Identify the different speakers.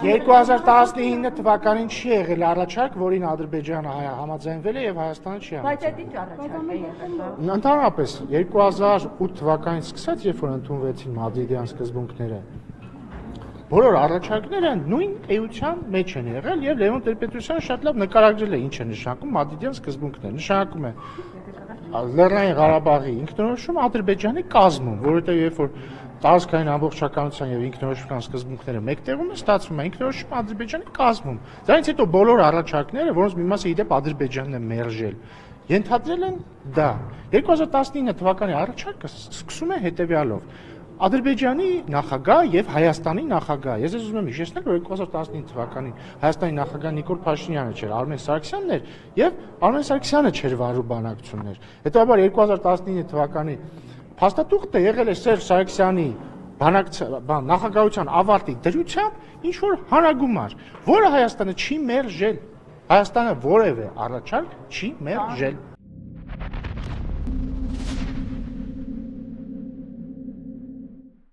Speaker 1: 2019 թվականին չի եղել առաջարկ, որին Ադրբեջանը համաձայնվել է եւ Հայաստանը չի
Speaker 2: Բայց
Speaker 1: համաձայնվել։
Speaker 2: այդ ինչ առաջարկ է եղել։
Speaker 1: Ընդհանրապես 2008 թվականից սկսած, երբ որ ընդունվեցին Մադրիդյան սկզբունքները, բոլոր առաջարկները նույն էության մեջ են եղել եւ Լևոն Տեր-Պետրոսյանը շատ լավ նկարագրել է ինչ է նշանակում Մադրիդյան սկզբունքները։ Նշանակում է Լեռնային Ղարաբաղի ինքնորոշում Ադրբեջանի կազմում, որովհետեւ երբ որ տարածքային ամբողջականության եւ ինքնորոշման սկզբունքները մեկտեղում են, ստացվում է ինքնորոշում Ադրբեջանի կազմում։ Դրանից հետո բոլոր առաջարկները, որոնց մի մասը իդեպ Ադրբեջանն է մերժել, ենթադրել են դա։ 2019 թվականի առաջարկը սկսում է հետեւյալով. Ադրբեջանի նախագահ եւ Հայաստանի նախագահ։ Ես ուզում եմ հիշեցնել, որ 2019 թվականին Հայաստանի նախագահ Նիկոլ Փաշինյանը չէր, Արմեն Սարգսյանն էր եւ Արմեն Սարգսյանը չէր վարու բանակցություններ։ Հետո 2019 թվականի փաստաթուղթը եղել է Սերժ Սարգսյանի նախագահության ավարտի դրությամբ ինչ որ հանրագումար, որը Հայաստանը չի մերժել։ Հայաստանը որևէ առաջարկ չի մերժել։